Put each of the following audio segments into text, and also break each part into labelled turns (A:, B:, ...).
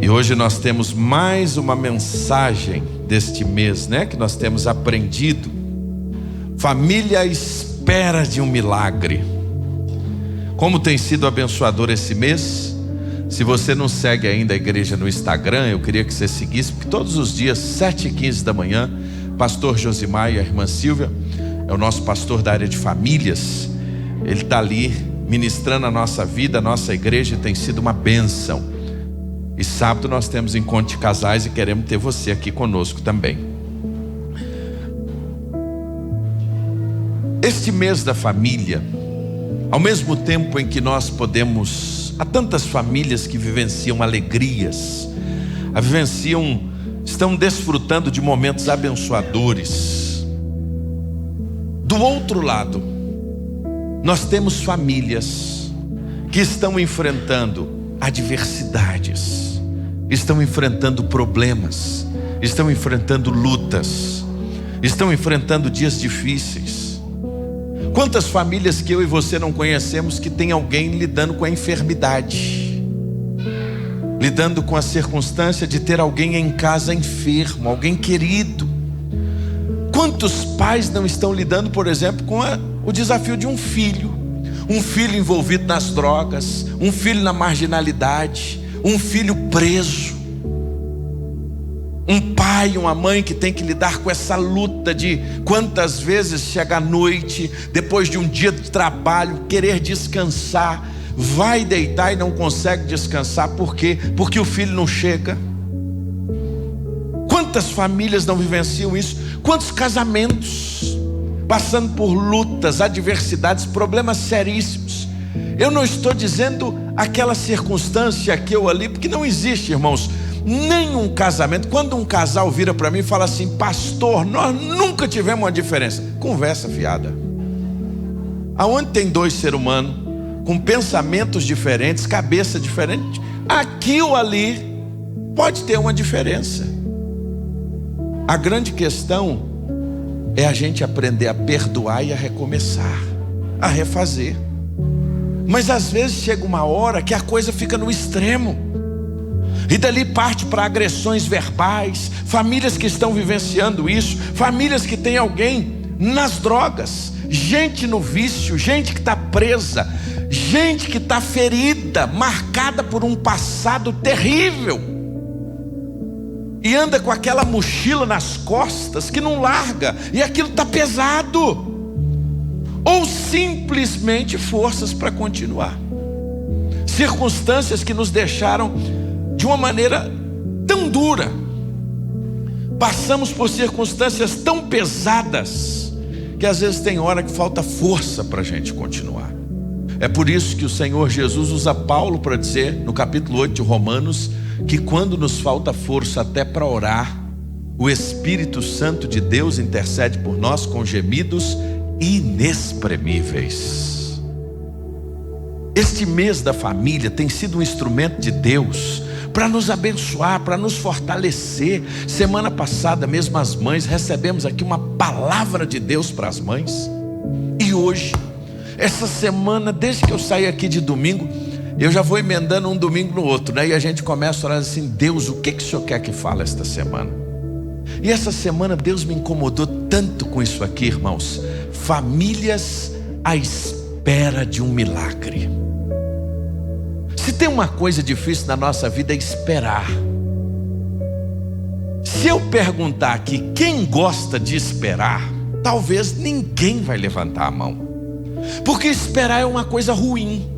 A: E hoje nós temos mais uma mensagem deste mês, né? Que nós temos aprendido. Família à espera de um milagre. Como tem sido abençoador esse mês? Se você não segue ainda a igreja no Instagram, eu queria que você seguisse, porque todos os dias, 7h15 da manhã, pastor Josimar e a irmã Silvia, é o nosso pastor da área de famílias, ele está ali ministrando a nossa vida, a nossa igreja, e tem sido uma bênção. E sábado nós temos encontro de casais e queremos ter você aqui conosco também. Este mês da família, ao mesmo tempo em que nós podemos, há tantas famílias que vivenciam alegrias, estão desfrutando de momentos abençoadores. Do outro lado, nós temos famílias que estão enfrentando adversidades, estão enfrentando problemas, estão enfrentando lutas, estão enfrentando dias difíceis. Quantas famílias que eu e você não conhecemos que tem alguém lidando com a enfermidade, lidando com a circunstância de ter alguém em casa enfermo, alguém querido. Quantos pais não estão lidando, por exemplo, com o desafio de um filho envolvido nas drogas, um filho na marginalidade, um filho preso, um pai, uma mãe que tem que lidar com essa luta de quantas vezes chega à noite, depois de um dia de trabalho, querer descansar, vai deitar e não consegue descansar. Por quê? Porque o filho não chega. Quantas famílias não vivenciam isso? Quantos casamentos passando por lutas, adversidades, problemas seríssimos. Eu não estou dizendo aquela circunstância aqui ou ali, porque não existe, irmãos, nenhum casamento. Quando um casal vira para mim e fala assim: pastor, nós nunca tivemos uma diferença. Conversa fiada. Aonde tem dois seres humanos com pensamentos diferentes, cabeça diferente, aqui ou ali pode ter uma diferença. A grande questão é a gente aprender a perdoar e a recomeçar, a refazer. Mas às vezes chega uma hora que a coisa fica no extremo, e dali parte para agressões verbais. Famílias que estão vivenciando isso, famílias que tem alguém nas drogas, gente no vício, gente que está presa, gente que está ferida, marcada por um passado terrível, e anda com aquela mochila nas costas que não larga, e aquilo está pesado, ou simplesmente forças para continuar. Circunstâncias que nos deixaram de uma maneira tão dura, passamos por circunstâncias tão pesadas, que às vezes tem hora que falta força para a gente continuar. É por isso que o Senhor Jesus usa Paulo para dizer, no capítulo 8 de Romanos, que quando nos falta força até para orar, o Espírito Santo de Deus intercede por nós com gemidos inexprimíveis. Este mês da família tem sido um instrumento de Deus para nos abençoar, para nos fortalecer. Semana passada mesmo as mães, recebemos aqui uma palavra de Deus para as mães. E hoje, essa semana, desde que eu saí aqui de domingo, eu já vou emendando um domingo no outro, né? E a gente começa a orar assim: Deus, o que o Senhor quer que fale esta semana? E essa semana Deus me incomodou tanto com isso aqui, irmãos. Famílias à espera de um milagre. Se tem uma coisa difícil na nossa vida, é esperar. Se eu perguntar aqui quem gosta de esperar, talvez ninguém vai levantar a mão, porque esperar é uma coisa ruim,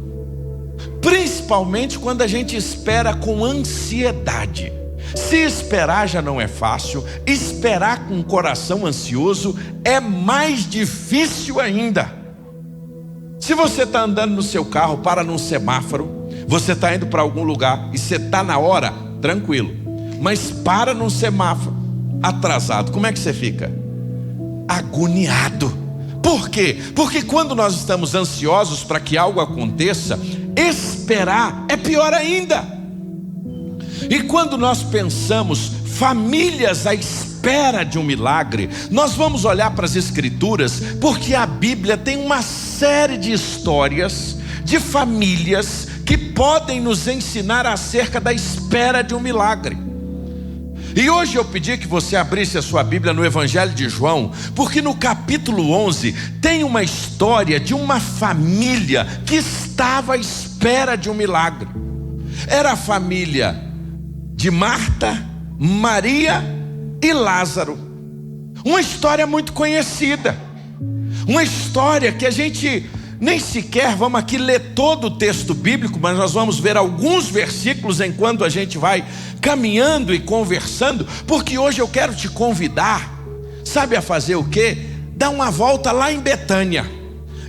A: principalmente quando a gente espera com ansiedade. Se esperar já não é fácil, esperar com o coração ansioso é mais difícil ainda. Se você está andando no seu carro, para num semáforo, você está indo para algum lugar e você está na hora, tranquilo, mas para num semáforo atrasado, como é que você fica? Agoniado. Por quê? Porque quando nós estamos ansiosos para que algo aconteça, esperar é pior ainda. E quando nós pensamos famílias à espera de um milagre, nós vamos olhar para as Escrituras, porque a Bíblia tem uma série de histórias de famílias que podem nos ensinar acerca da espera de um milagre. E hoje eu pedi que você abrisse a sua Bíblia no Evangelho de João, porque no capítulo 11 tem uma história de uma família que estava à espera de um milagre. Era a família de Marta, Maria e Lázaro. Uma história muito conhecida, uma história que a gente nem sequer vamos aqui ler todo o texto bíblico, mas nós vamos ver alguns versículos enquanto a gente vai caminhando e conversando, porque hoje eu quero te convidar, sabe a fazer o quê? Dar uma volta lá em Betânia,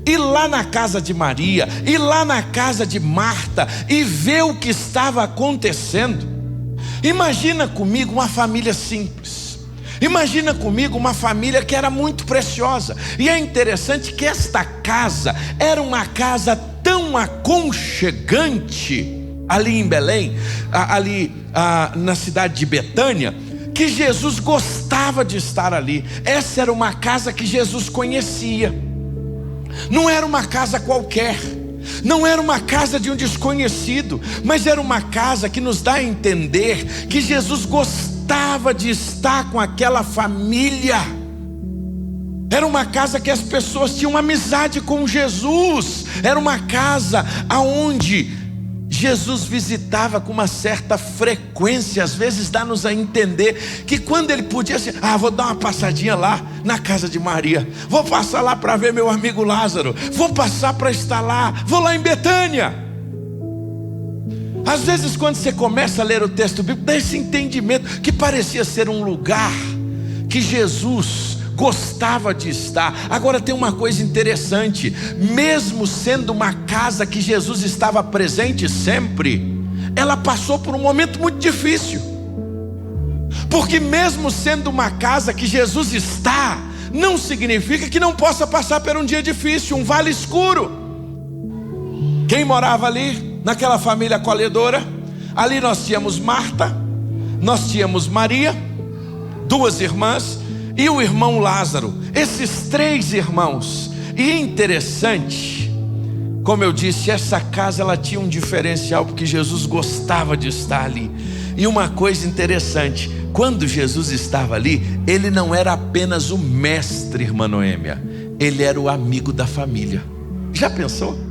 A: ir lá na casa de Maria, ir lá na casa de Marta e ver o que estava acontecendo. Imagina comigo uma família simples. Imagina comigo uma família que era muito preciosa. E é interessante que esta casa era uma casa tão aconchegante ali em Belém, na cidade de Betânia, que Jesus gostava de estar ali. Essa era uma casa que Jesus conhecia. Não era uma casa qualquer, não era uma casa de um desconhecido, mas era uma casa que nos dá a entender que Jesus gostava de estar com aquela família. Era uma casa que as pessoas tinham amizade com Jesus. Era uma casa aonde Jesus visitava com uma certa frequência. Às vezes dá-nos a entender que quando ele podia assim, vou dar uma passadinha lá na casa de Maria, vou passar lá para ver meu amigo Lázaro, vou passar para estar lá, vou lá em Betânia. Às vezes quando você começa a ler o texto bíblico, dá esse entendimento que parecia ser um lugar que Jesus gostava de estar. Agora tem uma coisa interessante, mesmo sendo uma casa que Jesus estava presente sempre, ela passou por um momento muito difícil, porque mesmo sendo uma casa que Jesus está, não significa que não possa passar por um dia difícil, um vale escuro. Quem morava ali naquela família acolhedora? Ali nós tínhamos Marta, nós tínhamos Maria, duas irmãs, e o irmão Lázaro. Esses três irmãos. E é interessante, como eu disse, essa casa ela tinha um diferencial, porque Jesus gostava de estar ali. E uma coisa interessante, quando Jesus estava ali, ele não era apenas o mestre, irmã Noêmia, ele era o amigo da família. Já pensou?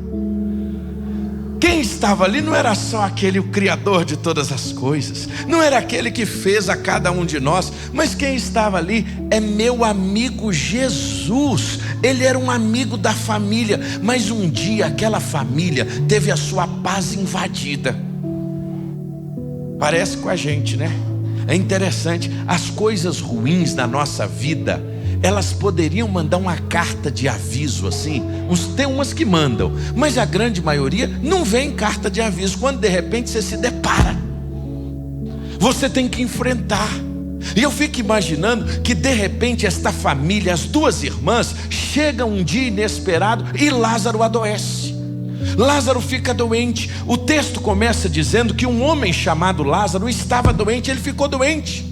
A: Quem estava ali não era só aquele, o Criador de todas as coisas, não era aquele que fez a cada um de nós, mas quem estava ali é meu amigo Jesus. Ele era um amigo da família, mas um dia aquela família teve a sua paz invadida. Parece com a gente, né? É interessante, as coisas ruins na nossa vida, elas poderiam mandar uma carta de aviso assim. Tem umas que mandam, mas a grande maioria não vem carta de aviso. Quando de repente você se depara, você tem que enfrentar. E eu fico imaginando que de repente esta família, as duas irmãs, chegam um dia inesperado e Lázaro adoece. Lázaro fica doente. O texto começa dizendo que um homem chamado Lázaro estava doente. Ele ficou doente.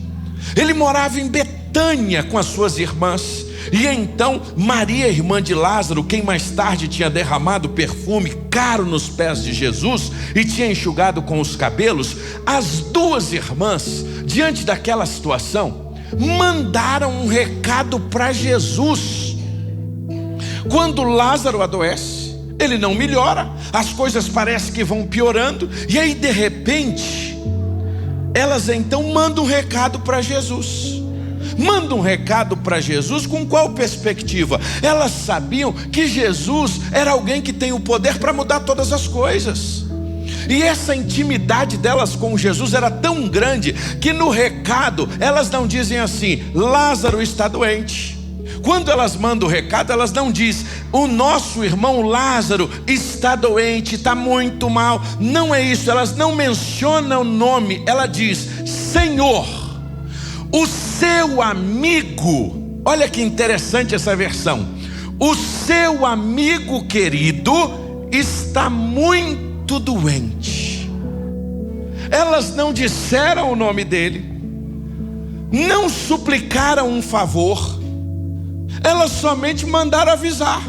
A: Ele morava em Betânia com as suas irmãs. E então Maria, irmã de Lázaro, quem mais tarde tinha derramado perfume caro nos pés de Jesus e tinha enxugado com os cabelos, as duas irmãs, diante daquela situação, mandaram um recado para Jesus. Quando Lázaro adoece, ele não melhora, as coisas parecem que vão piorando, e aí de repente elas então mandam um recado para Jesus. Mandam um recado para Jesus com qual perspectiva? Elas sabiam que Jesus era alguém que tem o poder para mudar todas as coisas. E essa intimidade delas com Jesus era tão grande que no recado elas não dizem assim: Lázaro está doente. Quando elas mandam o recado, elas não dizem: o nosso irmão Lázaro está doente, está muito mal. Não é isso, elas não mencionam o nome. Ela diz: Senhor, o seu amigo, olha que interessante essa versão, o seu amigo querido está muito doente. Elas não disseram o nome dele, não suplicaram um favor, elas somente mandaram avisar.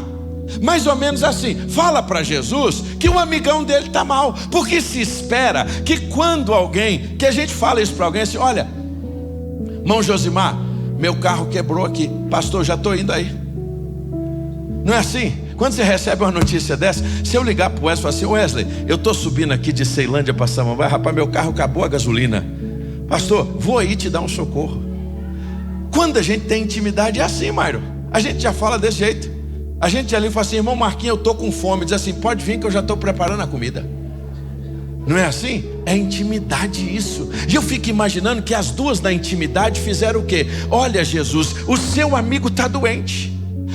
A: Mais ou menos assim, fala para Jesus que o amigão dele está mal, porque se espera que quando alguém, que a gente fala isso para alguém assim, olha, irmão Josimar, meu carro quebrou aqui, pastor, já estou indo aí. Não é assim? Quando você recebe uma notícia dessa, se eu ligar para o Wesley e falar assim, Wesley, eu estou subindo aqui de Ceilândia para Samambaia, rapaz, meu carro acabou a gasolina, pastor, vou aí te dar um socorro. Quando a gente tem intimidade é assim, Mairo, a gente já fala desse jeito. A gente ali fala assim, irmão Marquinhos, eu estou com fome. Diz assim, pode vir que eu já estou preparando a comida. Não é assim? É intimidade isso. E eu fico imaginando que as duas na intimidade fizeram o quê? Olha Jesus, o seu amigo está doente.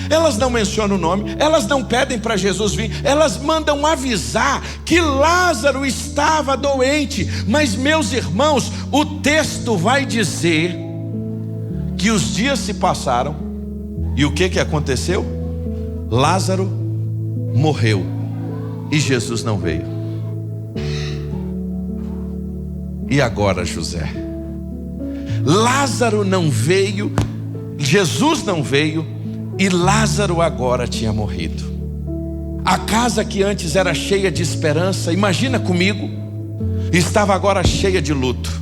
A: Elas não mencionam o nome, elas não pedem para Jesus vir, elas mandam avisar que Lázaro estava doente. Mas meus irmãos, o texto vai dizer que os dias se passaram. E o que aconteceu? Lázaro morreu e Jesus não veio. E agora, José? Lázaro não veio, Jesus não veio e Lázaro agora tinha morrido. A casa que antes era cheia de esperança, imagina comigo, estava agora cheia de luto.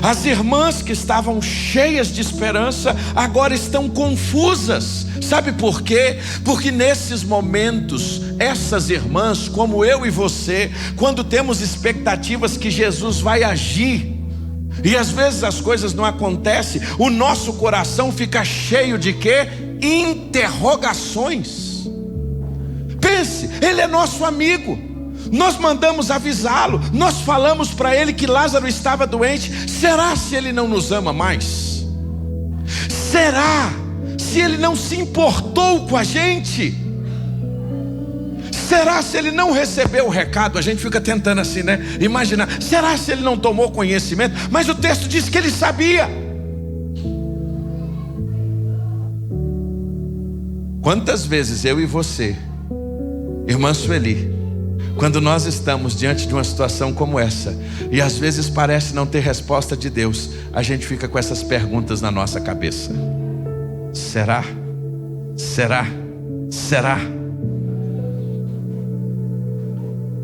A: As irmãs que estavam cheias de esperança agora estão confusas. Sabe por quê? Porque nesses momentos, essas irmãs, como eu e você, quando temos expectativas que Jesus vai agir, e às vezes as coisas não acontecem, o nosso coração fica cheio de quê? Interrogações. Pense, ele é nosso amigo. Nós mandamos avisá-lo, nós falamos para ele que Lázaro estava doente. Será se ele não nos ama mais? Será se ele não se importou com a gente? Será se ele não recebeu o recado? A gente fica tentando assim, né? Imaginar, será se ele não tomou conhecimento? Mas o texto diz que ele sabia. Quantas vezes eu e você, irmã Sueli, quando nós estamos diante de uma situação como essa, e às vezes parece não ter resposta de Deus, a gente fica com essas perguntas na nossa cabeça. Será? Será? Será?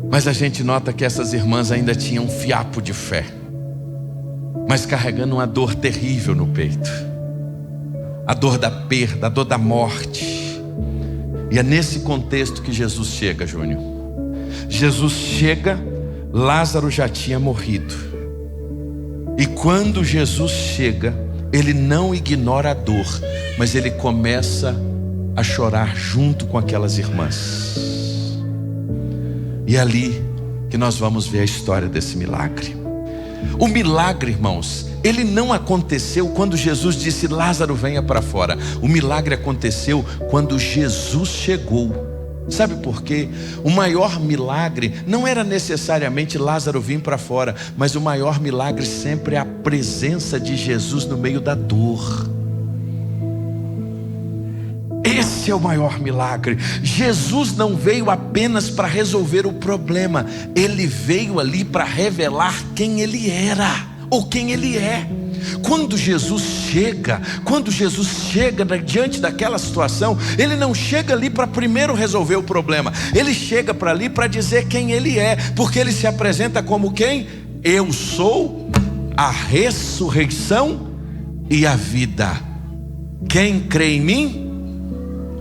A: Mas a gente nota que essas irmãs ainda tinham um fiapo de fé, mas carregando uma dor terrível no peito. A dor da perda, a dor da morte. E é nesse contexto que Jesus chega, Júnior. Jesus chega, Lázaro já tinha morrido. E quando Jesus chega, ele não ignora a dor, mas ele começa a chorar junto com aquelas irmãs. E é ali que nós vamos ver a história desse milagre. O milagre, irmãos, ele não aconteceu quando Jesus disse Lázaro venha para fora. O milagre aconteceu quando Jesus chegou. Sabe por quê? O maior milagre não era necessariamente Lázaro vir para fora, mas o maior milagre sempre é a presença de Jesus no meio da dor. Esse é o maior milagre. Jesus não veio apenas para resolver o problema, ele veio ali para revelar quem ele era, ou quem ele é. Quando Jesus chega diante daquela situação, ele não chega ali para primeiro resolver o problema, ele chega para ali para dizer quem ele é, porque ele se apresenta como quem? Eu sou a ressurreição e a vida. Quem crê em mim,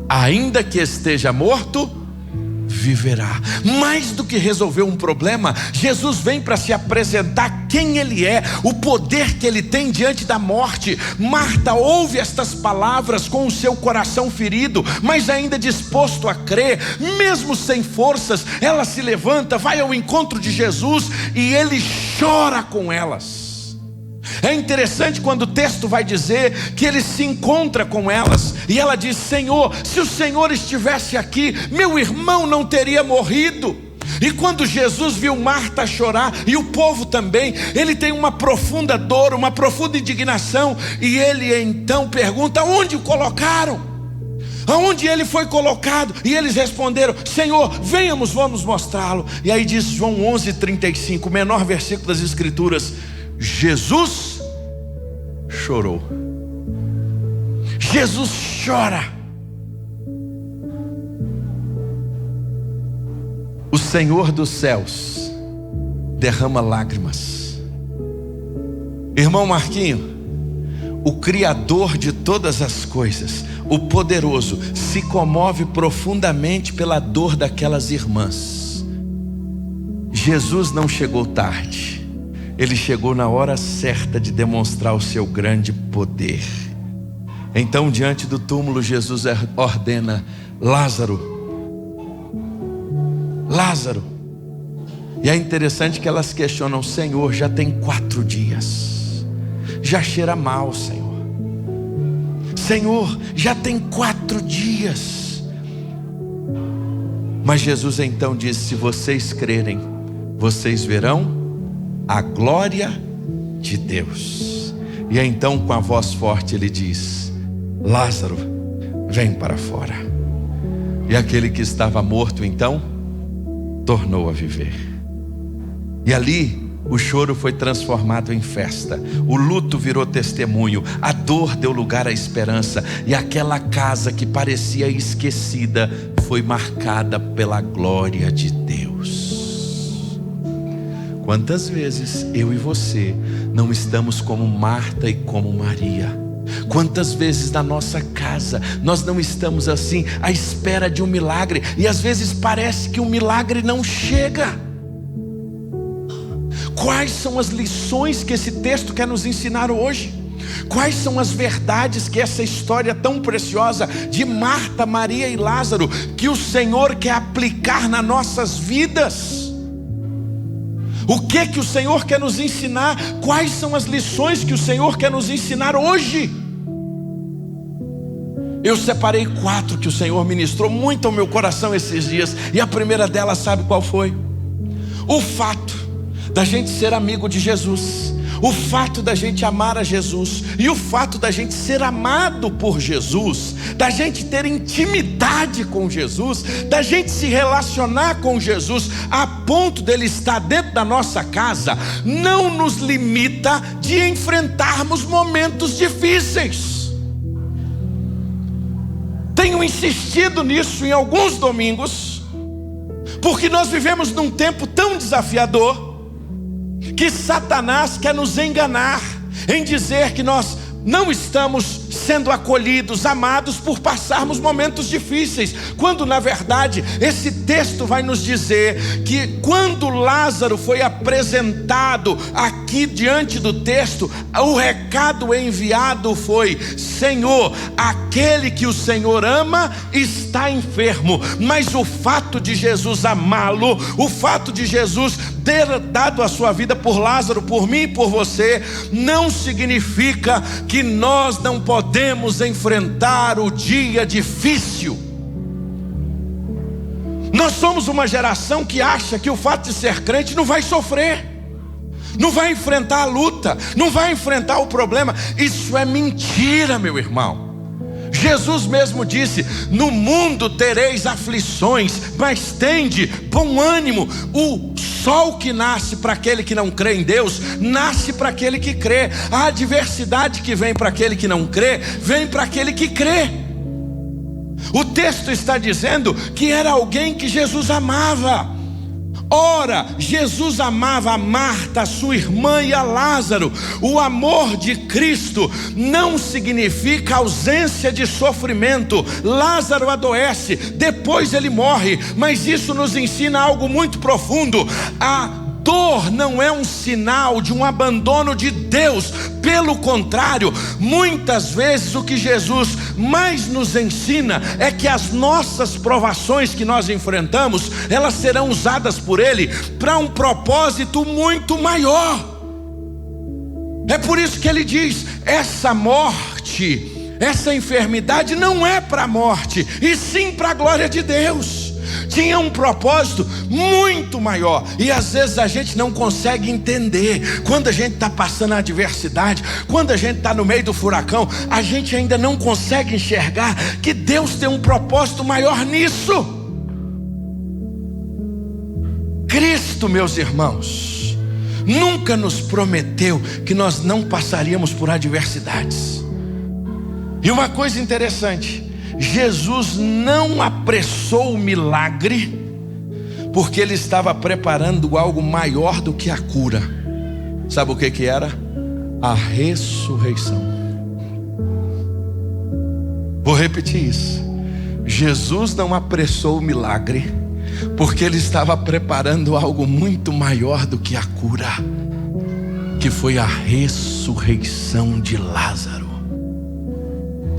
A: ainda que esteja morto, viverá. Mais do que resolver um problema, Jesus vem para se apresentar quem ele é, o poder que ele tem diante da morte. Marta ouve estas palavras com o seu coração ferido, mas ainda disposto a crer, mesmo sem forças, ela se levanta, vai ao encontro de Jesus e ele chora com elas. É interessante quando o texto vai dizer que ele se encontra com elas e ela diz: Senhor, se o Senhor estivesse aqui, meu irmão não teria morrido. E quando Jesus viu Marta chorar, e o povo também, ele tem uma profunda dor, uma profunda indignação, e ele então pergunta: onde o colocaram? Aonde ele foi colocado? E eles responderam: Senhor, venhamos, vamos mostrá-lo. E aí diz João 11:35, o menor versículo das Escrituras: Jesus chorou. Jesus chora. Senhor dos céus derrama lágrimas. Irmão Marquinho, o Criador de todas as coisas, o poderoso, se comove profundamente pela dor daquelas irmãs. Jesus não chegou tarde, Ele chegou na hora certa de demonstrar o seu grande poder. Então, diante do túmulo, Jesus ordena: Lázaro, Lázaro. E é interessante que elas questionam: Senhor, já tem 4 dias, já cheira mal, Senhor. Senhor, já tem 4 dias. Mas Jesus então disse: se vocês crerem, vocês verão a glória de Deus. E então, com a voz forte, Ele diz: Lázaro, vem para fora. E aquele que estava morto então tornou a viver. E ali o choro foi transformado em festa, o luto virou testemunho, a dor deu lugar à esperança, e aquela casa que parecia esquecida foi marcada pela glória de Deus. Quantas vezes eu e você não estamos como Marta e como Maria? Quantas vezes na nossa casa nós não estamos assim, à espera de um milagre, e às vezes parece que o milagre não chega. Quais são as lições que esse texto quer nos ensinar hoje? Quais são as verdades que essa história tão preciosa de Marta, Maria e Lázaro, que o Senhor quer aplicar nas nossas vidas? O que o Senhor quer nos ensinar? Quais são as lições que o Senhor quer nos ensinar hoje? Eu separei 4 que o Senhor ministrou muito ao meu coração esses dias, e a primeira delas, sabe qual foi? O fato da gente ser amigo de Jesus, o fato da gente amar a Jesus, e o fato da gente ser amado por Jesus, da gente ter intimidade com Jesus, da gente se relacionar com Jesus a ponto dele estar dentro da nossa casa, não nos limita de enfrentarmos momentos difíceis. Tenho insistido nisso em alguns domingos, porque nós vivemos num tempo tão desafiador, que Satanás quer nos enganar em dizer que nós não estamos sendo acolhidos, amados por passarmos momentos difíceis, quando na verdade esse texto vai nos dizer que quando Lázaro foi apresentado aqui diante do texto, o recado enviado foi: Senhor, aquele que o Senhor ama está enfermo. Mas o fato de Jesus amá-lo, o fato de Jesus ter dado a sua vida por Lázaro, por mim e por você, não significa que nós não podemos enfrentar o dia difícil. Nós somos uma geração que acha que o fato de ser crente não vai sofrer, não vai enfrentar a luta, não vai enfrentar o problema. Isso é mentira, meu irmão. Jesus mesmo disse: no mundo tereis aflições, mas tende bom ânimo. O sol que nasce para aquele que não crê em Deus, nasce para aquele que crê. A adversidade que vem para aquele que não crê, vem para aquele que crê. O texto está dizendo que era alguém que Jesus amava. Ora, Jesus amava a Marta, a sua irmã, e a Lázaro. O amor de Cristo não significa ausência de sofrimento. Lázaro adoece, depois ele morre, mas isso nos ensina algo muito profundo. A dor não é um sinal de um abandono de Deus. Pelo contrário, muitas vezes o que Jesus mais nos ensina é que as nossas provações que nós enfrentamos, elas serão usadas por Ele para um propósito muito maior. É por isso que Ele diz: essa morte, essa enfermidade não é para a morte, e sim para a glória de Deus. Tinha um propósito muito maior, e às vezes a gente não consegue entender. Quando a gente está passando a adversidade, quando a gente está no meio do furacão, a gente ainda não consegue enxergar que Deus tem um propósito maior nisso. Cristo, meus irmãos, nunca nos prometeu que nós não passaríamos por adversidades. E uma coisa interessante: Jesus não apressou o milagre porque Ele estava preparando algo maior do que a cura. Sabe o que era? A ressurreição. Vou repetir isso. Jesus não apressou o milagre, porque Ele estava preparando algo muito maior do que a cura, que foi a ressurreição de Lázaro.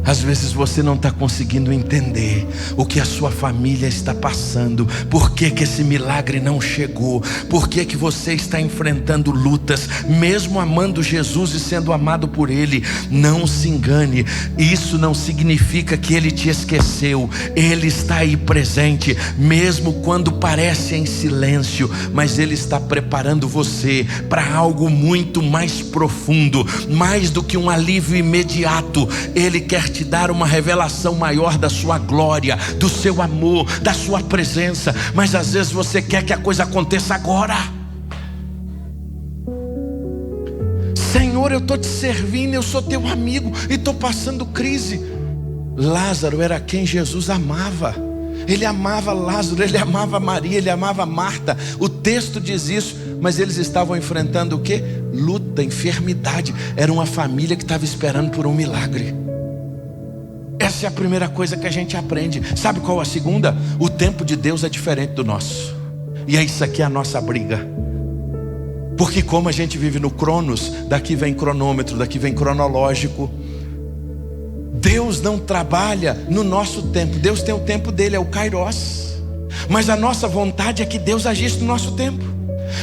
A: Às vezes você não está conseguindo entender o que a sua família está passando. Por que que esse milagre não chegou? Por que que você está enfrentando lutas, mesmo amando Jesus e sendo amado por Ele? Não se engane, isso não significa que Ele te esqueceu. Ele está aí presente, mesmo quando parece em silêncio. Mas Ele está preparando você para algo muito mais profundo, mais do que um alívio imediato. Ele quer te dar uma revelação maior da sua glória, do seu amor, da sua presença. Mas às vezes você quer que a coisa aconteça agora. Senhor, eu estou te servindo, eu sou teu amigo e estou passando crise. Lázaro era quem Jesus amava. Ele amava Lázaro, ele amava Maria, ele amava Marta. O texto diz isso. Mas eles estavam enfrentando o quê? Luta, enfermidade. Era uma família que estava esperando por um milagre. Essa é a primeira coisa que a gente aprende. Sabe qual a segunda? O tempo de Deus é diferente do nosso. E é isso aqui a nossa briga. Porque como a gente vive no Cronos, daqui vem cronômetro, daqui vem cronológico. Deus não trabalha no nosso tempo. Deus tem o tempo dele, é o Kairos. Mas a nossa vontade é que Deus agisse no nosso tempo.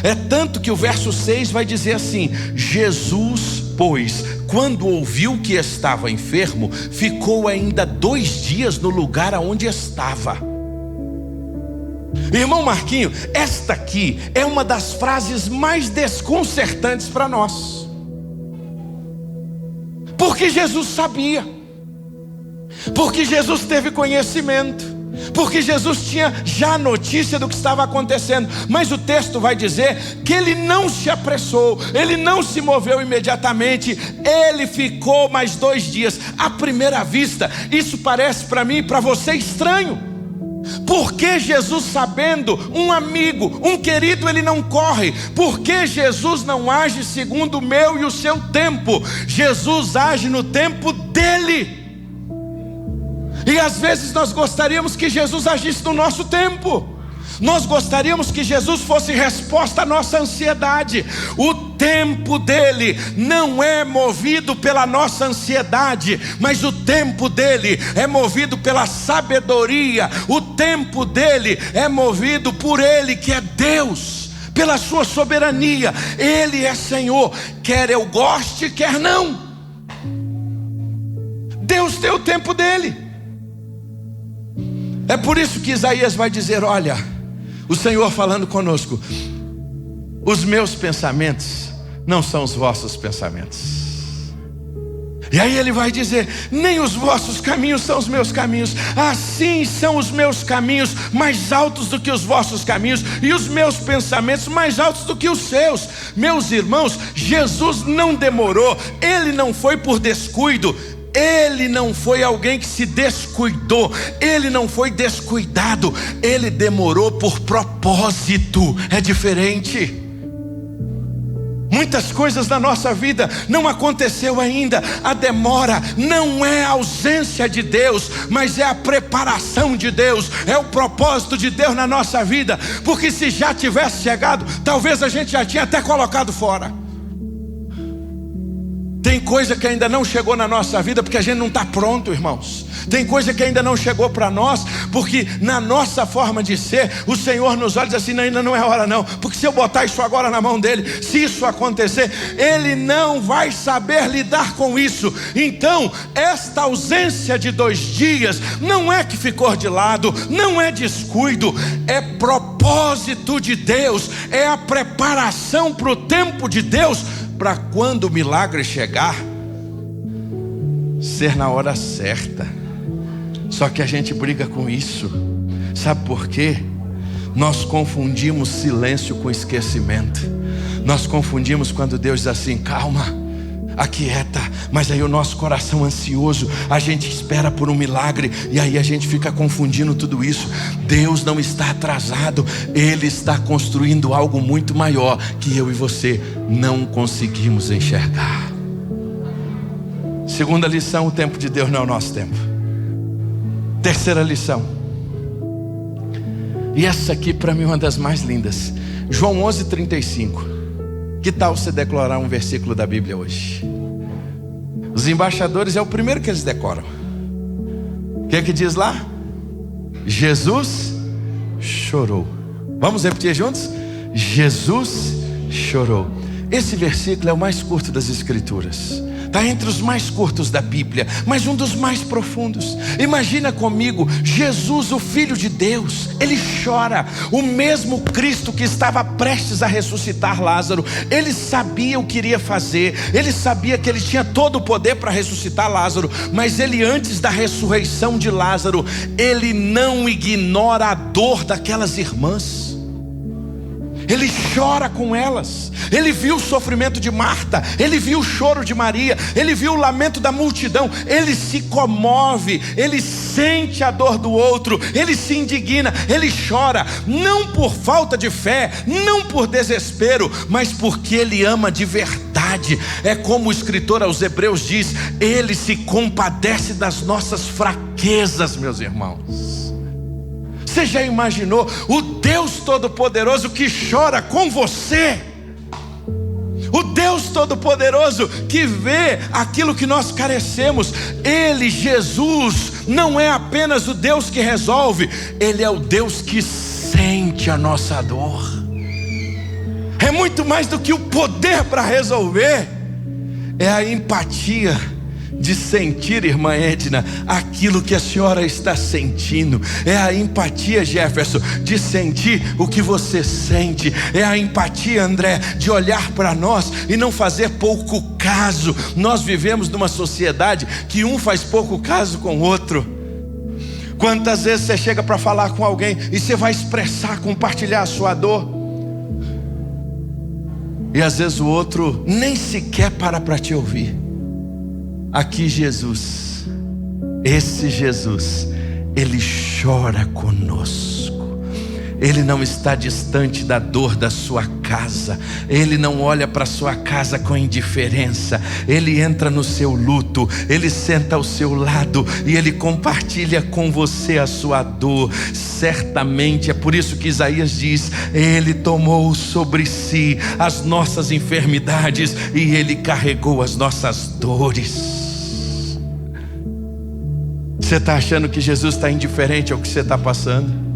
A: É tanto que o verso 6 vai dizer assim: Jesus, pois, quando ouviu que estava enfermo, ficou ainda 2 dias no lugar aonde estava. Irmão Marquinho, esta aqui é uma das frases mais desconcertantes para nós. Porque Jesus sabia, porque Jesus teve conhecimento, porque Jesus tinha já notícia do que estava acontecendo. Mas o texto vai dizer que Ele não se apressou, Ele não se moveu imediatamente. Ele ficou mais 2 dias. À primeira vista, isso parece para mim e para você estranho. Porque Jesus, sabendo, um amigo, um querido, Ele não corre? Porque Jesus não age segundo o meu e o seu tempo? Jesus age no tempo dEle. E às vezes nós gostaríamos que Jesus agisse no nosso tempo. Nós gostaríamos que Jesus fosse resposta à nossa ansiedade. O tempo dele não é movido pela nossa ansiedade, mas o tempo dele é movido pela sabedoria. O tempo dele é movido por Ele, que é Deus, pela sua soberania. Ele é Senhor, quer eu goste, quer não. Deus tem o tempo dele. É por isso que Isaías vai dizer: olha, o Senhor falando conosco: os meus pensamentos não são os vossos pensamentos. E aí ele vai dizer: nem os vossos caminhos são os meus caminhos. Assim são os meus caminhos mais altos do que os vossos caminhos, e os meus pensamentos mais altos do que os seus. Meus irmãos, Jesus não demorou. Ele não foi por descuido. Ele não foi alguém que se descuidou. Ele não foi descuidado. Ele demorou por propósito. É diferente. Muitas coisas na nossa vida não aconteceu ainda. A demora não é a ausência de Deus, mas é a preparação de Deus, é o propósito de Deus na nossa vida. Porque se já tivesse chegado, talvez a gente já tinha até colocado fora. Tem coisa que ainda não chegou na nossa vida porque a gente não está pronto, irmãos. Tem coisa que ainda não chegou para nós porque na nossa forma de ser, o Senhor nos olha e diz assim: não, ainda não é hora não. Porque se eu botar isso agora na mão dele, se isso acontecer, ele não vai saber lidar com isso. Então, esta ausência de 2 dias não é que ficou de lado, não é descuido, é propósito de Deus, é a preparação para o tempo de Deus, para quando o milagre chegar, ser na hora certa. Só que a gente briga com isso. Sabe por quê? Nós confundimos silêncio com esquecimento. Nós confundimos quando Deus diz assim: calma, aquieta. Mas aí o nosso coração ansioso, a gente espera por um milagre, e aí a gente fica confundindo tudo isso. Deus não está atrasado, Ele está construindo algo muito maior, que eu e você não conseguimos enxergar. Segunda lição: o tempo de Deus não é o nosso tempo. Terceira lição, e essa aqui para mim é uma das mais lindas, João 11:35. Que tal você declarar um versículo da Bíblia hoje? Os embaixadores é o primeiro que eles decoram. O que é que diz lá? Jesus chorou. Vamos repetir juntos? Jesus chorou. Esse versículo é o mais curto das Escrituras. Está entre os mais curtos da Bíblia, mas um dos mais profundos. Imagina comigo, Jesus, o Filho de Deus, Ele chora. O mesmo Cristo que estava prestes a ressuscitar Lázaro, Ele sabia o que iria fazer. Ele sabia que Ele tinha todo o poder para ressuscitar Lázaro. Mas Ele, antes da ressurreição de Lázaro, Ele não ignora a dor daquelas irmãs. Ele chora com elas. Ele viu o sofrimento de Marta, Ele viu o choro de Maria, Ele viu o lamento da multidão. Ele se comove, Ele sente a dor do outro, Ele se indigna, Ele chora. Não por falta de fé, não por desespero, mas porque Ele ama de verdade. É como o escritor aos Hebreus diz: Ele se compadece das nossas fraquezas, meus irmãos. Você já imaginou o Deus Todo-Poderoso que chora com você? O Deus Todo-Poderoso que vê aquilo que nós carecemos. Ele, Jesus, não é apenas o Deus que resolve, Ele é o Deus que sente a nossa dor. É muito mais do que o poder para resolver, é a empatia de sentir, irmã Edna, aquilo que a senhora está sentindo. É a empatia, Jefferson, de sentir o que você sente. É a empatia, André, de olhar para nós e não fazer pouco caso. Nós vivemos numa sociedade que um faz pouco caso com o outro. Quantas vezes você chega para falar com alguém e você vai expressar, compartilhar a sua dor, e às vezes o outro nem sequer para te ouvir. Aqui Jesus, esse Jesus, Ele chora conosco. Ele não está distante da dor da sua casa. Ele não olha para a sua casa com indiferença. Ele entra no seu luto, Ele senta ao seu lado e Ele compartilha com você a sua dor. Certamente é por isso que Isaías diz: Ele tomou sobre si as nossas enfermidades e Ele carregou as nossas dores. Você está achando que Jesus está indiferente ao que você está passando?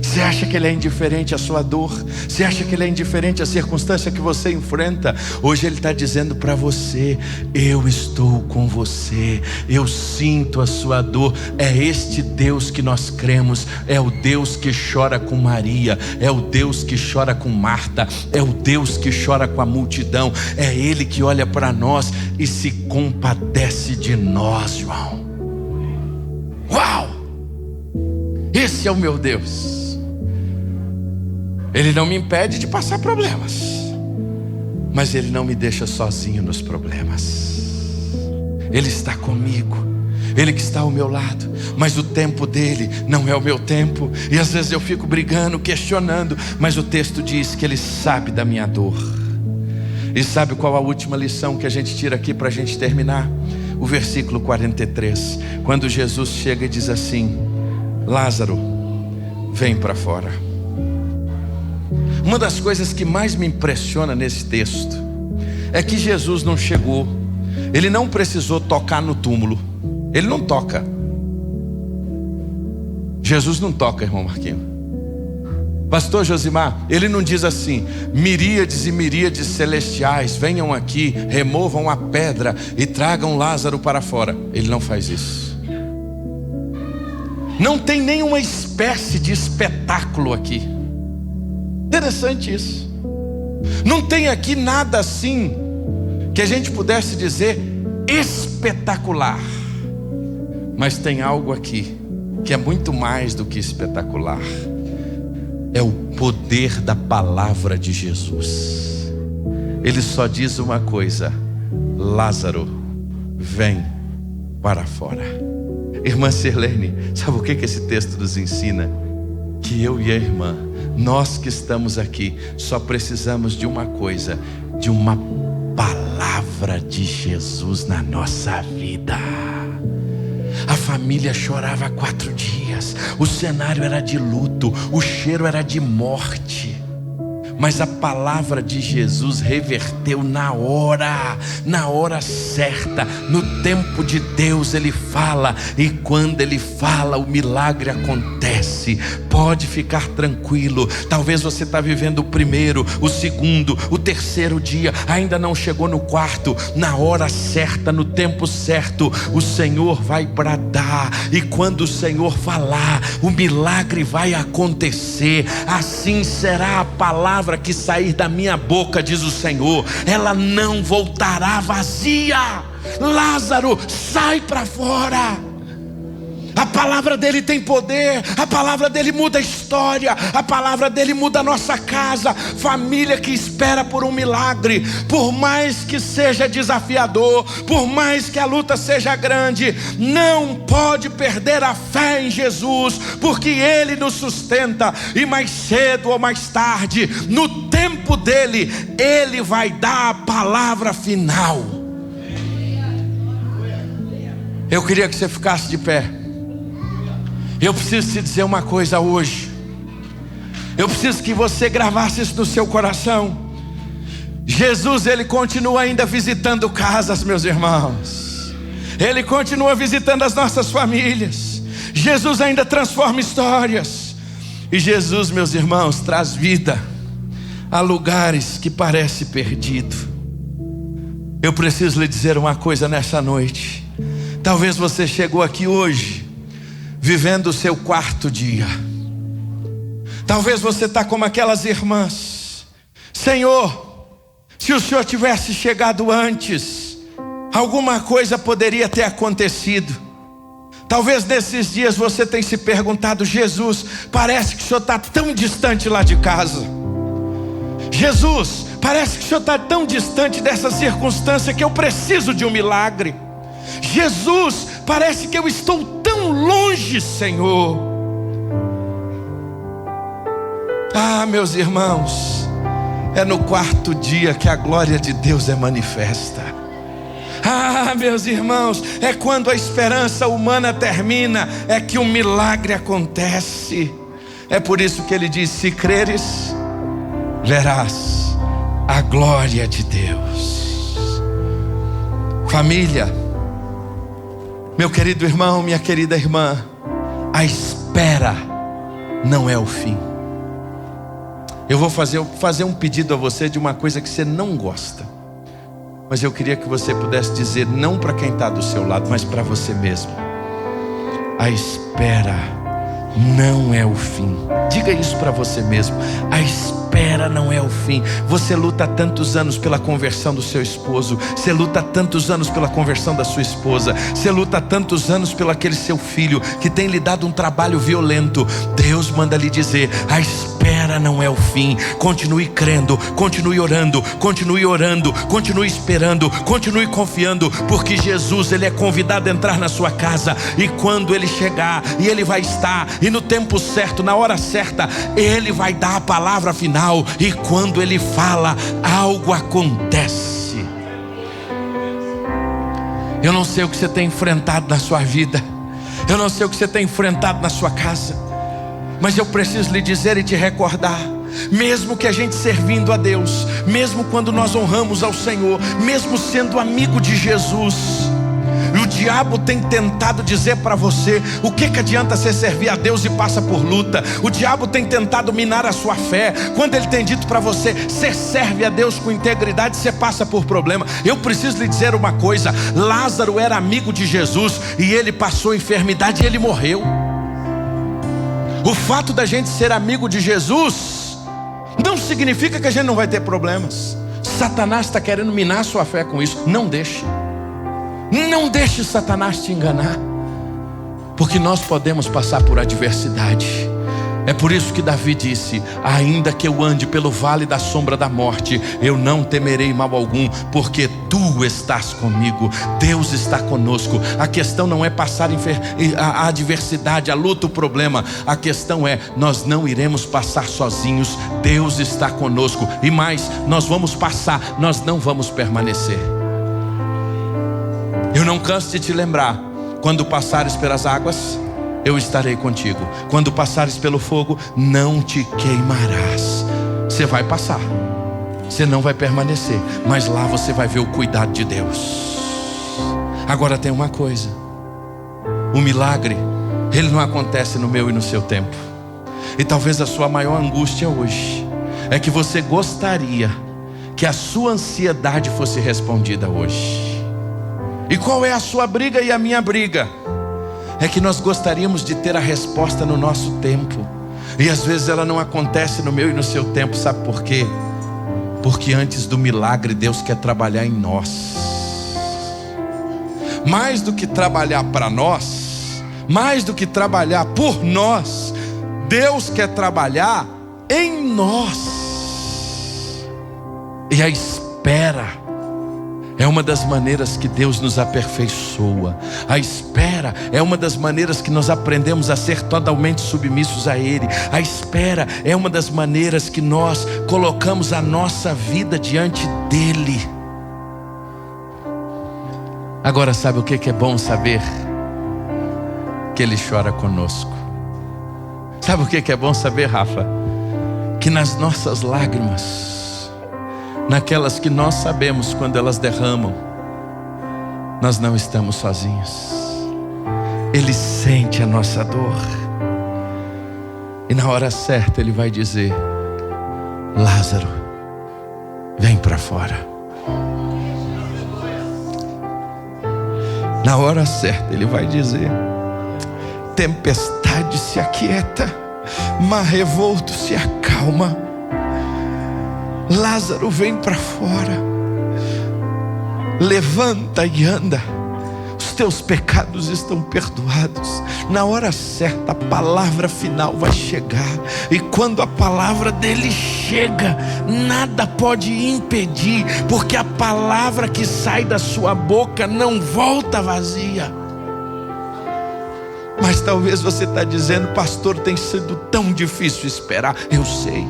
A: Você acha que Ele é indiferente à sua dor? Você acha que Ele é indiferente à circunstância que você enfrenta? Hoje Ele está dizendo para você: eu estou com você, eu sinto a sua dor. É este Deus que nós cremos. É o Deus que chora com Maria, é o Deus que chora com Marta, é o Deus que chora com a multidão. É Ele que olha para nós e se compadece de nós, João. Uau! Esse é o meu Deus. Ele não me impede de passar problemas, mas Ele não me deixa sozinho nos problemas. Ele está comigo, Ele que está ao meu lado, mas o tempo dele não é o meu tempo. E às vezes eu fico brigando, questionando, mas o texto diz que Ele sabe da minha dor. E sabe qual a última lição que a gente tira aqui para a gente terminar? O versículo 43, quando Jesus chega e diz assim: Lázaro, vem para fora. Uma das coisas que mais me impressiona nesse texto é que Jesus não chegou, Ele não precisou tocar no túmulo. Ele não toca. Jesus não toca, irmão Marquinhos. Pastor Josimar, Ele não diz assim: miríades e miríades celestiais, venham aqui, removam a pedra e tragam Lázaro para fora. Ele não faz isso. Não tem nenhuma espécie de espetáculo aqui. Interessante isso. Não tem aqui nada assim que a gente pudesse dizer espetacular. Mas tem algo aqui que é muito mais do que espetacular. É o poder da palavra de Jesus. Ele só diz uma coisa: Lázaro, vem para fora. Irmã Sirlene, sabe o que esse texto nos ensina? Que eu e a irmã, nós que estamos aqui, só precisamos de uma coisa, de uma palavra de Jesus na nossa vida. A família chorava 4 dias, o cenário era de luto, o cheiro era de morte. Mas a palavra de Jesus reverteu na hora certa, no tempo de Deus Ele fala, e quando Ele fala, o milagre acontece. Pode ficar tranquilo. Talvez você está vivendo o primeiro, o segundo, o terceiro dia, ainda não chegou no quarto. Na hora certa, no tempo certo, o Senhor vai bradar, e quando o Senhor falar, o milagre vai acontecer. Assim será a palavra que sair da minha boca, diz o Senhor, ela não voltará vazia. Lázaro, sai para fora. A palavra dele tem poder, a palavra dele muda a história, a palavra dele muda a nossa casa. Família que espera por um milagre, por mais que seja desafiador, por mais que a luta seja grande, não pode perder a fé em Jesus, porque Ele nos sustenta, e mais cedo ou mais tarde, no tempo dele, Ele vai dar a palavra final. Eu queria que você ficasse de pé. Eu preciso te dizer uma coisa hoje. Eu preciso que você gravasse isso no seu coração. Jesus, Ele continua ainda visitando casas, meus irmãos. Ele continua visitando as nossas famílias. Jesus ainda transforma histórias. E Jesus, meus irmãos, traz vida a lugares que parece perdido. Eu preciso lhe dizer uma coisa nessa noite. Talvez você chegou aqui hoje vivendo o seu 4º dia. Talvez você está como aquelas irmãs. Senhor, se o Senhor tivesse chegado antes, alguma coisa poderia ter acontecido. Talvez nesses dias você tenha se perguntado: Jesus, parece que o Senhor está tão distante lá de casa. Jesus, parece que o Senhor está tão distante dessa circunstância que eu preciso de um milagre. Jesus, parece que eu estou tão longe, Senhor. Ah, meus irmãos, é no 4º dia que a glória de Deus é manifesta. Ah, meus irmãos, é quando a esperança humana termina, é que o milagre acontece. É por isso que ele diz: se creres, verás a glória de Deus. Família, meu querido irmão, minha querida irmã, a espera não é o fim. Eu vou fazer um pedido a você de uma coisa que você não gosta, mas eu queria que você pudesse dizer, não para quem está do seu lado, mas para você mesmo: a espera não é o fim. Diga isso para você mesmo: a espera não é o fim. Você luta há tantos anos pela conversão do seu esposo, você luta há tantos anos pela conversão da sua esposa, você luta há tantos anos pelo aquele seu filho que tem lhe dado um trabalho violento. Deus manda lhe dizer: a espera não é o fim. Continue crendo, continue orando, continue esperando, continue confiando, porque Jesus, Ele é convidado a entrar na sua casa, e quando Ele chegar, e Ele vai estar, e no tempo certo, na hora certa, Ele vai dar a palavra final, e quando Ele fala, algo acontece. Eu não sei o que você tem enfrentado na sua vida, eu não sei o que você tem enfrentado na sua casa, mas eu preciso lhe dizer e te recordar: mesmo que a gente servindo a Deus, mesmo quando nós honramos ao Senhor, mesmo sendo amigo de Jesus, o diabo tem tentado dizer para você: o que adianta você servir a Deus e passa por luta? O diabo tem tentado minar a sua fé, quando ele tem dito para você: você serve a Deus com integridade, você passa por problema. Eu preciso lhe dizer uma coisa: Lázaro era amigo de Jesus, e ele passou enfermidade e ele morreu. O fato da gente ser amigo de Jesus não significa que a gente não vai ter problemas. Satanás está querendo minar a sua fé com isso. Não deixe. Não deixe Satanás te enganar, porque nós podemos passar por adversidade, É por isso que Davi disse: ainda que eu ande pelo vale da sombra da morte, eu não temerei mal algum, porque tu estás comigo. Deus está conosco. A questão não é passar a adversidade, a luta, o problema. A questão é: nós não iremos passar sozinhos. Deus está conosco. E mais, nós vamos passar, nós não vamos permanecer. Eu não canso de te lembrar: quando passares pelas águas, eu estarei contigo. Quando passares pelo fogo, não te queimarás. Você vai passar, você não vai permanecer, mas lá você vai ver o cuidado de Deus. Agora tem uma coisa: o milagre, ele não acontece no meu e no seu tempo. E talvez a sua maior angústia hoje é que você gostaria que a sua ansiedade fosse respondida hoje. E qual é a sua briga e a minha briga? É que nós gostaríamos de ter a resposta no nosso tempo, e às vezes ela não acontece no meu e no seu tempo. Sabe por quê? Porque antes do milagre, Deus quer trabalhar em nós. Mais do que trabalhar para nós, mais do que trabalhar por nós, Deus quer trabalhar em nós. E a espera é uma das maneiras que Deus nos aperfeiçoa. A espera é uma das maneiras que nós aprendemos a ser totalmente submissos a Ele. A espera é uma das maneiras que nós colocamos a nossa vida diante dEle. Agora, sabe o que é bom saber? Que Ele chora conosco. Sabe o que é bom saber, Rafa? Que nas nossas lágrimas, naquelas que nós sabemos quando elas derramam, nós não estamos sozinhos. Ele sente a nossa dor, e na hora certa Ele vai dizer: Lázaro, vem para fora. Na hora certa Ele vai dizer: tempestade se aquieta, mar revolto se acalma. Lázaro, vem para fora. Levanta e anda. Os teus pecados estão perdoados. Na hora certa a palavra final vai chegar. E quando a palavra dele chega, nada pode impedir, porque a palavra que sai da sua boca não volta vazia. Mas talvez você está dizendo: pastor, tem sido tão difícil esperar. Eu sei,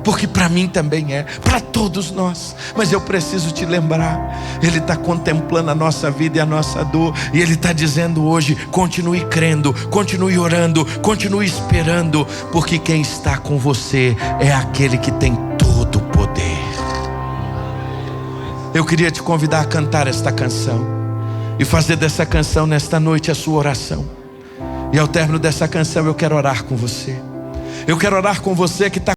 A: porque para mim também é, para todos nós. Mas eu preciso te lembrar: Ele está contemplando a nossa vida e a nossa dor, e Ele está dizendo hoje: continue crendo, continue orando, continue esperando, porque quem está com você é aquele que tem todo o poder. Eu queria te convidar a cantar esta canção e fazer dessa canção nesta noite a sua oração. E ao término dessa canção eu quero orar com você. Eu quero orar com você que está